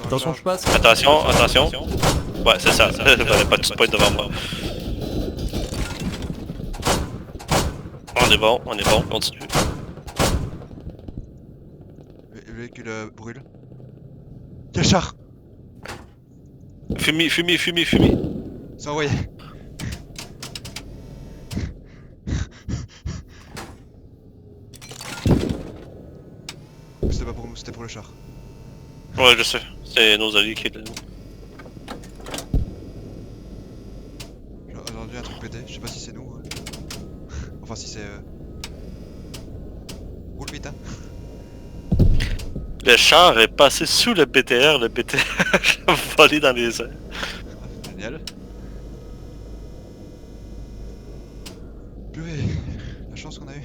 Attention, je passe. Attention, attention. Ouais, c'est ça. J'avais pas de point devant moi. On est bon, continue. Le véhicule brûle. Quel char? Fumée. C'est envoyé. C'était pas pour nous, c'était pour le char. Ouais, je sais. C'est nos alliés qui étaient là. J'ai entendu un truc péter, je sais pas si c'est nous. Enfin si c'est... Roule vite hein. Le char est passé sous le BTR a volé dans les airs. Génial. Purée, la chance qu'on a eu.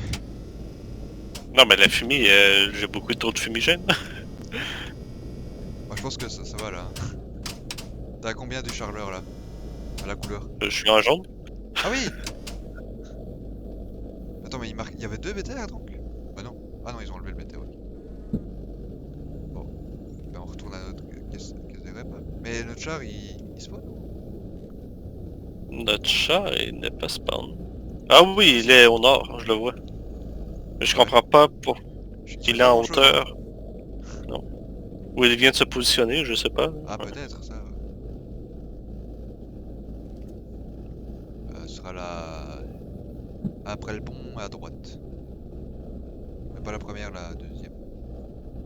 Non, mais la fumée, j'ai beaucoup trop de fumigène. Moi je pense que ça va là. T'as combien du charleur là? À la couleur. Je suis en jaune. Ah oui. Attends mais il y avait 2 BTR donc? Bah non. Ah non ils ont enlevé le BTR. Bon. Ben on retourne à notre caisse de rep. Mais notre char il spawn? Notre char, il n'est pas spawn. Ah oui, il est au nord, je le vois. Mais je comprends pas pour... Il est en hauteur. Non. Où il vient de se positionner, je sais pas. Ah peut-être ça. Ce sera là... Après le pont à droite. Mais pas la première, la deuxième.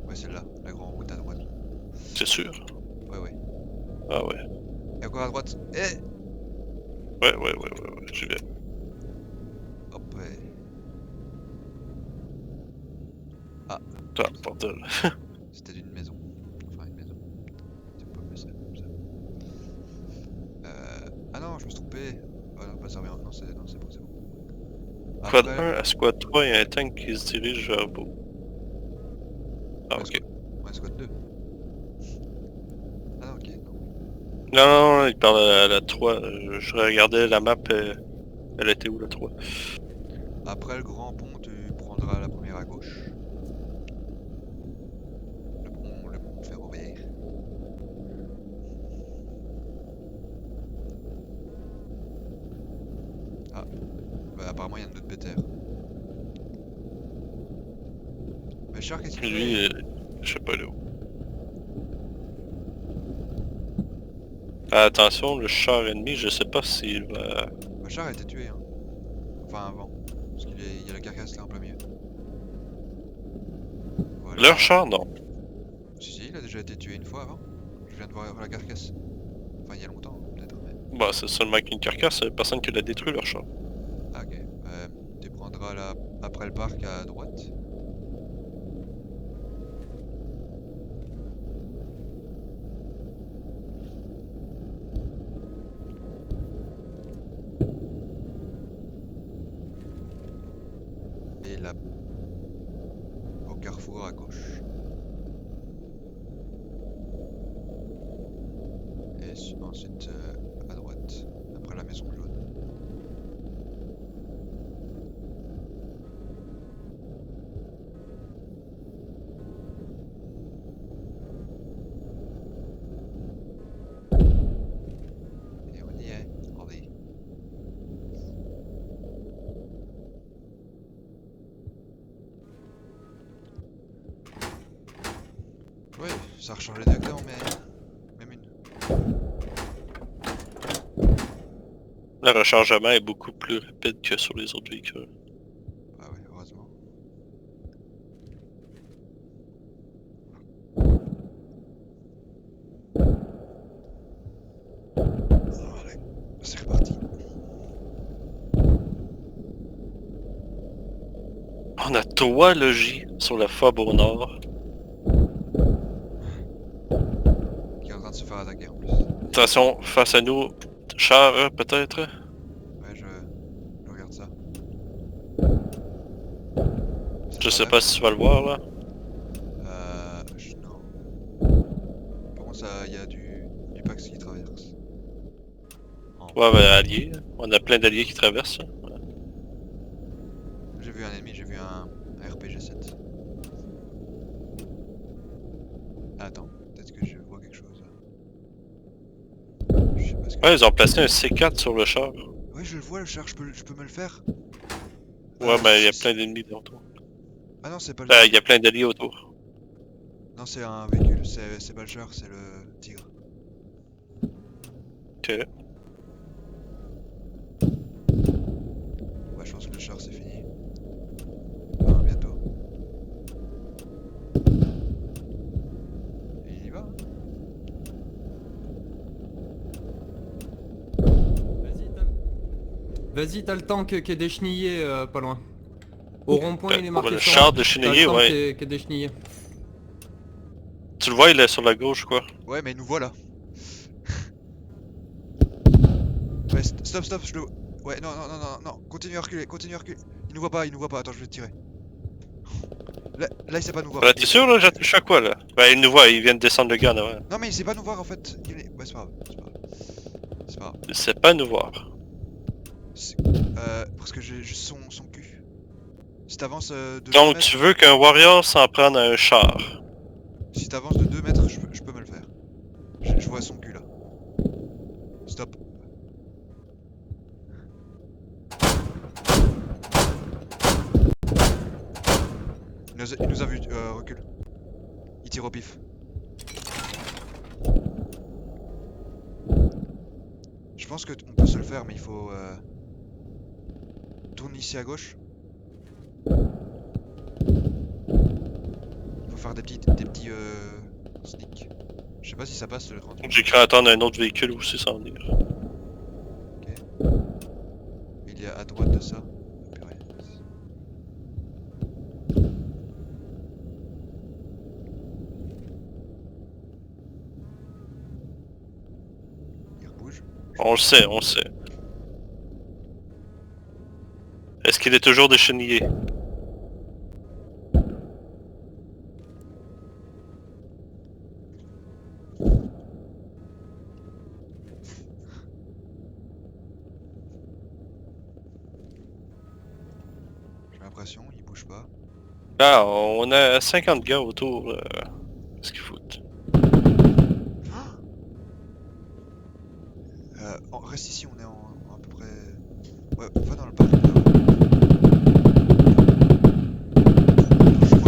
Ouais celle-là, la grande route à droite. C'est sûr. Ouais. Ah ouais. Et encore à droite. Eh. Ouais, j'y vais. Hop ouais. Ah. Toi, bordel. C'était d'une maison. Enfin une maison. C'est pas mieux ça comme ça. Ah non, je me suis trompé. Oh non, pas ça revient. Non, c'est bon, c'est bon. Squad Après... 1 à Squad 3, il y a un tank qui se dirige vers vous. Ah Ouais, ok. Ouais, squad 2. Ah non, ok. Non, il parle à la 3. Je regardais la map, elle était où la 3? Après le grand pont, tu prendras la première à gauche. Le pont ferroviaire. Ah. Bah apparemment il y a un autre BTR. Mais Char, qu'est-ce qu'il fait? Lui, je sais pas là où. Attention, le char ennemi, je sais pas s'il va... Bah Char a été tué hein. Enfin avant. Parce qu'il y a la carcasse là en plein milieu. Voilà. Leur char, non. Si, il a déjà été tué une fois avant. Je viens de voir la carcasse. Enfin il y a longtemps peut-être. Mais... Bah c'est seulement qu'une carcasse, personne qui l'a détruit leur char. Ah ok. Tu prendras là après le parc à droite. Et là, au carrefour à gauche. Et ensuite à droite, après la maison jaune. Et on y est, allez. Ouais, ça a rechangé de camp, mais même une. Le rechargement est beaucoup plus rapide que sur les autres véhicules. Ah ouais, heureusement. Voilà, c'est reparti. On a 3 logis sur la fob au nord. Qui est en train de se faire attaquer en plus. Attention, face à nous, char peut-être? Ouais, je regarde ça. Je sais pas si tu vas le voir là. Non. Par contre, il y a du Pax qui traverse. Ouais, ben alliés. On a plein d'alliés qui traversent. Ouais. J'ai vu un ennemi, j'ai vu un RPG-7. Attends, peut-être que je Ouais, ils ont placé un C4 sur le char. Ouais, je le vois le char, je peux me le faire. Ouais, mais il y a c'est- plein d'ennemis autour. Ah non, c'est pas le... Il y a plein d'alliés autour. Non, c'est un véhicule, c'est pas le char, c'est le tigre. Ok. Ouais, je pense que le char c'est fini. Enfin, bientôt. Et il y va, hein. Vas-y, t'as le tank qui est déchenillé pas loin. Au rond-point, il est marqué Le sur char un. de T'as chenillé, le tank ouais. qui est déchenillé. Tu le vois, il est sur la gauche, quoi. Ouais, mais il nous voit là. Ouais, stop, je le... Ouais, non, continue à reculer, continue à reculer. Il nous voit pas, attends, je vais te tirer. Là il sait pas nous voir. Là, t'es sûr, là, j'ai touché à quoi, là? Ben, il nous voit, il vient de descendre le gars, là, ouais. Non, mais il sait pas nous voir en fait. Ouais, c'est pas grave, c'est pas grave. Il sait pas nous voir. Parce que j'ai juste son cul. Si t'avances de 2 Donc, mètres, tu veux qu'un warrior s'en prenne à un char. si t'avances de 2 mètres, je peux me le faire. Je vois son cul là. Stop. Il nous a vu, recule. Il tire au pif. Je pense que on peut se le faire, mais il faut... Tourne ici à gauche. Il faut faire des petits sneaks. Je sais pas si ça passe le 30. J'ai cru attendre un autre véhicule aussi s'en venir. Il est à droite de ça. Purée. Il rebouge. On le sait, on le sait. Est-ce qu'il est toujours déchenillé? J'ai l'impression, il bouge pas. Là, on a 50 gars autour. Qu'est-ce qu'ils foutent? Reste ici, on est à peu près... Ouais, va dans le parc.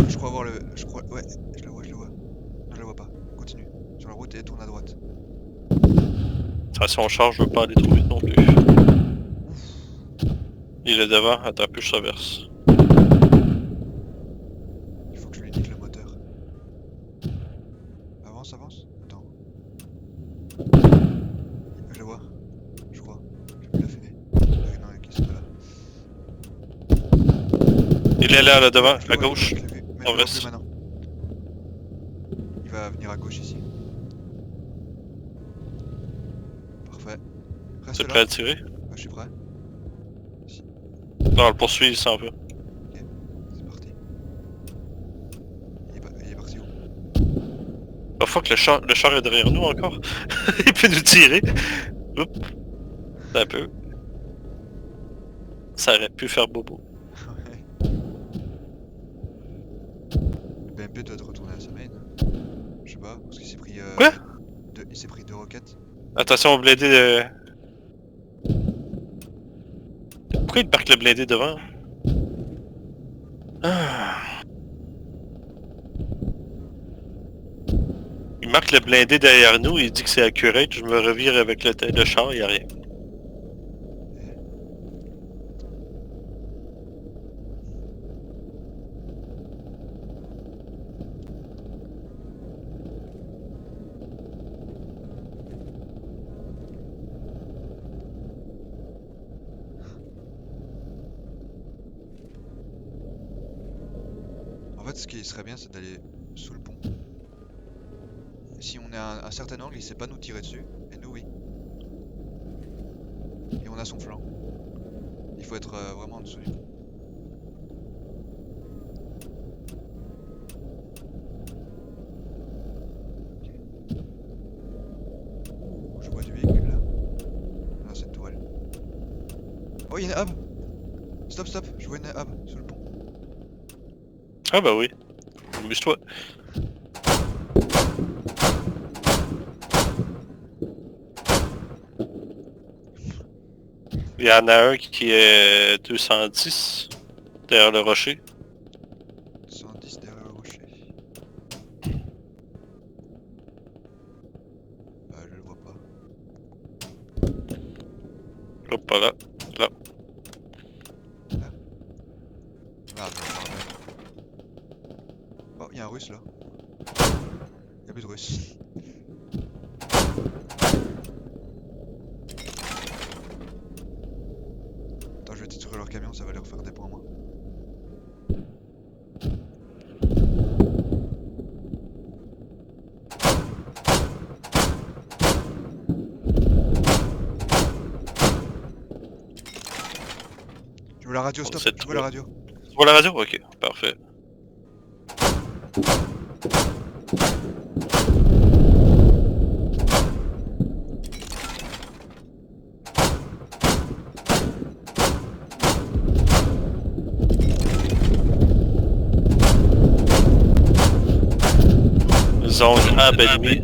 Je crois voir le... Ouais, je le vois. Non, je le vois pas. Continue. Sur la route et tourne à droite. Si on charge, je veux pas aller trop vite non plus. Il est devant, attends un peu, je traverse. Il faut que je lui nique le moteur. Avance. Attends. Je le vois. Je crois. J'ai vu la fumée. Non, il est pas là. Il est là devant, Je le à vois, gauche. je l'ai vu, mais je On le vois reste. plus maintenant. Il va venir à gauche ici. Parfait. Reste T'es là. prêt à tirer? Ouais, je suis prêt. Non, on le poursuit, il s'en va. C'est parti. Il est parti où? La fois que le char est derrière nous encore. Il peut nous tirer. Oups. Un peu. Ça aurait pu faire bobo. Ouais. Le BMP doit être retourné à sa main. Je sais pas, parce qu'il s'est pris... Quoi? Il s'est pris 2 roquettes. Attention au blindé de... Pourquoi il parque le blindé devant? Ah. Il marque le blindé derrière nous, il dit que c'est accurate, je me revire avec le char, il n'y a rien. En fait, ce qui serait bien, c'est d'aller sous le pont. Si on est à un certain angle, il sait pas nous tirer dessus. Et nous, oui. Et on a son flanc. Il faut être vraiment en dessous du pont. Oh, je vois du véhicule là. Ah, c'est une tourelle. Oh, il y a une hub. Stop, je vois une hub sous le pont. Ah bah oui. Amuse-toi. Il y en a un qui est 210 derrière le rocher. 110 derrière le rocher. Je le vois pas. Hop, pas là. Là. Ah, je le vois. Oh, il y a un russe là. Il y a plus de russe. Attends, je vais détruire leur camion, ça va leur faire des points en moins. Je veux la radio, stop, c'est je veux la radio. Tu vois la radio? Ok, parfait. Zone A ennemi.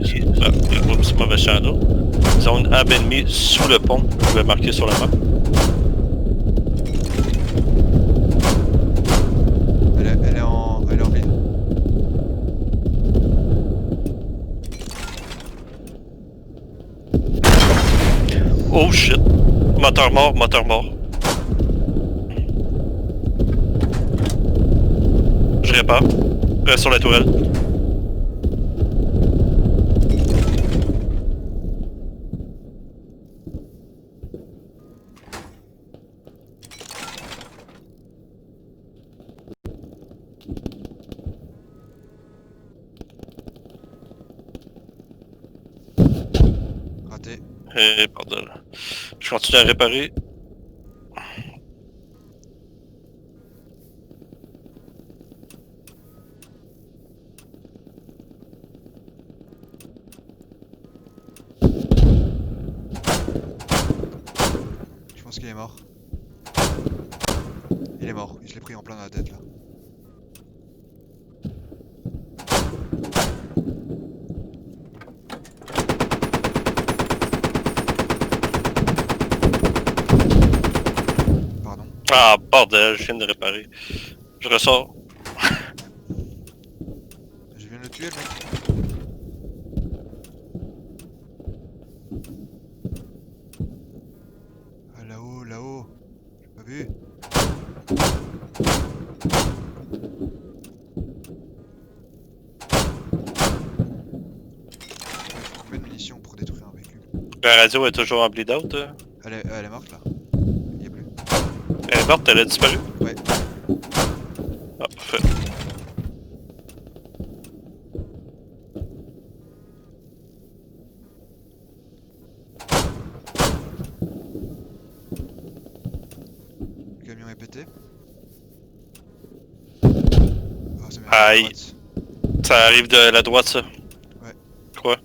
Oups, mauvais channel. Zone A ennemi sous le pont. Je vais marquer sur la map. Elle est en ville. Oh shit. Moteur mort, moteur mort. Je répare. Reste sur la tourelle. Raté. Et bordel. Je continue à réparer. Je pense qu'il est mort. Il est mort, je l'ai pris en plein dans la tête là. Pardon. Ah bordel, je viens de réparer. Je ressors. Je viens de le tuer le mec. Ah là-haut, là-haut. J'ai pas vu. Combien de munitions pour détruire un véhicule? La radio est toujours en bleed out. Elle est morte là. Il y a plus. Elle est morte, elle a disparu. Ouais. Ah, parfait. Le camion est pété. Ah, ça m'est Aïe. à droite. Ça arrive de la droite, ça. Ouais. Quoi?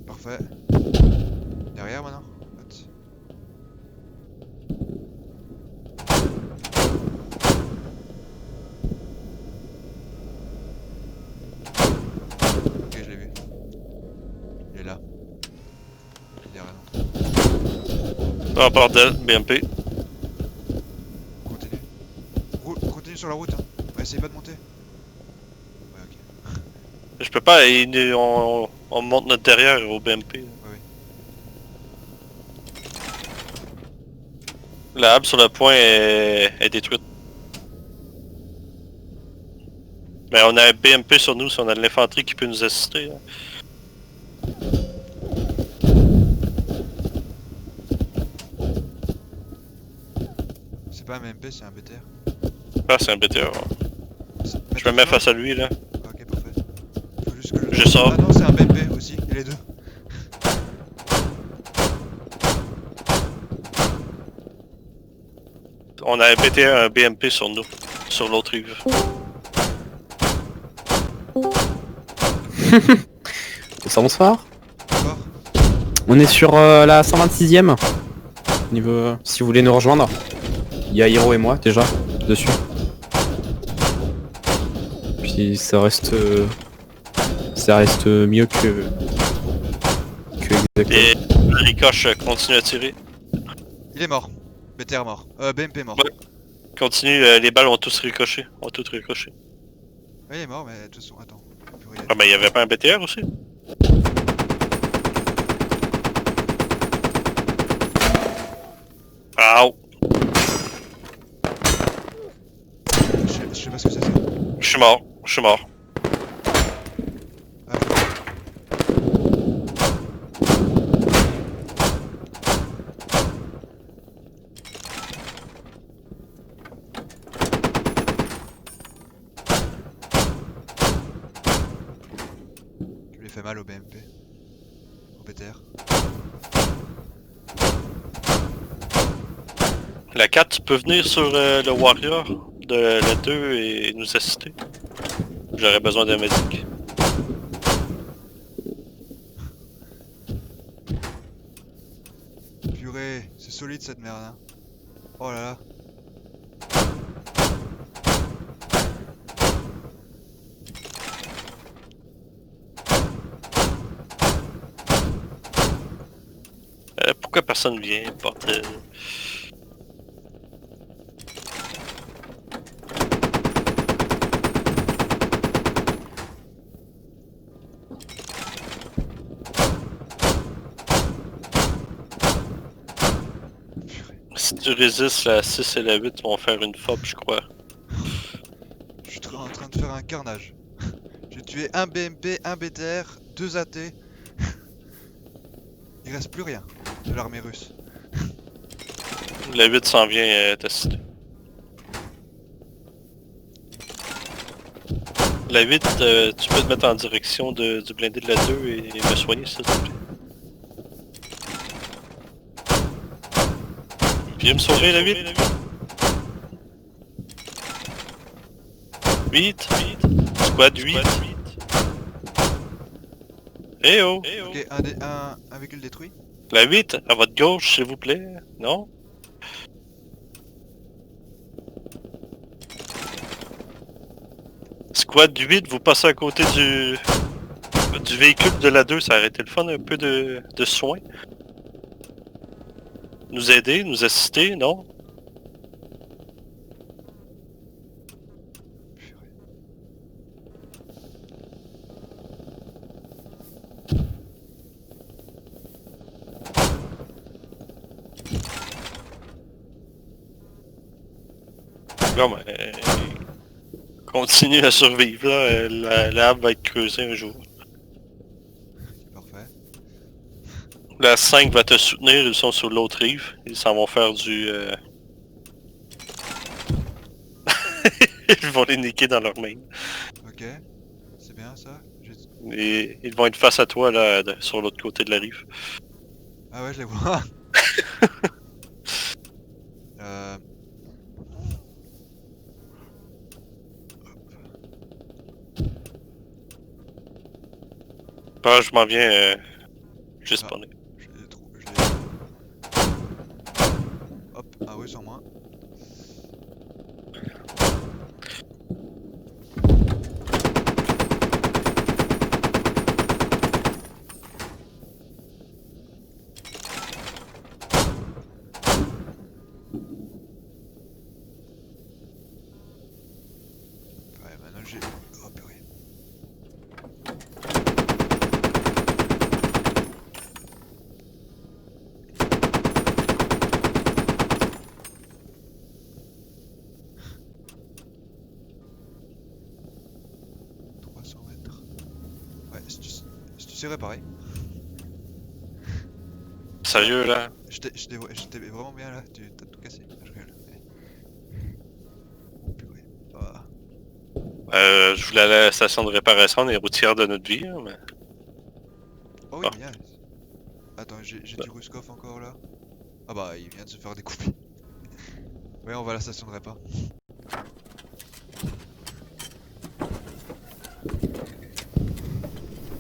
Parfait. Derrière maintenant. Ok, je l'ai vu. Il est là. Il est derrière nous. Oh bordel, BMP. Continue. Continue sur la route. Hein. Ouais, essaye pas de monter. Ouais, ok. Je peux pas, on monte notre derrière au BMP. Ouais. La hub sur le point est détruite. Mais on a un BMP sur nous, si on a de l'infanterie qui peut nous assister. Hein. C'est pas un MP, c'est un BTR. Ah, c'est un BTR. Ouais. Je me mets face à lui là. Ok, parfait. Faut juste que Je sors. Ah non, c'est un BMP aussi, et les deux. On a un BTR, un BMP sur nous, sur l'autre rive. Bonsoir, bonsoir. D'accord. On est sur la 126e. niveau, si vous voulez nous rejoindre. Il y a Hiro et moi déjà dessus. Puis ça reste mieux que Exactement. Et Ricoche continue à tirer. Il est mort. BTR mort. BMP mort. Ouais. Continue, les balles ont tous ricoché. Ont toutes ricoché. Ouais, il est mort, mais de toute façon, attends. Purée. Ah, mais il y avait pas un BTR aussi? Aouh! Je sais pas ce que c'est ça. Je suis mort. Je suis mort. Ah, je- Je lui ai fait mal au BMP. Au BTR. La 4, tu peux venir sur le Warrior de la 2 et nous assister. J'aurais besoin d'un médic. Purée, c'est solide cette merde, hein. Oh là là. Pourquoi personne vient, bordel? Si tu résistes, la 6 et la 8 vont faire une fob, je crois. Je suis en train de faire un carnage. J'ai tué un BMP, un BTR, 2 AT. Il reste plus rien de l'armée russe. La 8 s'en vient t'assister. La 8, tu peux te mettre en direction du blindé de la 2 et me soigner, s'il te plaît. Viens me sauver, la 8. 8. Squad 8. Eh oh! Ok, un véhicule détruit. La 8, à votre gauche, s'il vous plaît. Non? Squad 8, vous passez à côté du véhicule de la 2, ça aurait été le fun, un peu de soin. Nous aider, nous assister, non? Purée. Non, mais... continue à survivre, là. L'arbre va être creusé un jour. Parfait. La 5 va te soutenir, ils sont sur l'autre rive. Ils s'en vont faire du... ils vont les niquer dans leur main. Ok. C'est bien ça. Et ils vont être face à toi, là, sur l'autre côté de la rive. Ah ouais, je les vois. Bah, je m'en viens... juste Ah. spawner. Je les trouve. Hop, un russe en moins. Ouais, maintenant j'ai... Oh purée. Ouais, si tu sais réparer. Sérieux, là? J'étais vraiment bien là, t'as tout cassé. Je rigole. Oh purée. Ah. Je voulais aller à la station de réparation des routières de notre vie, hein, mais... Oh oui, Ah. bien. Attends, j'ai du Ruskov encore là. Ah bah, il vient de se faire découper. Ouais, on va à la station de répa.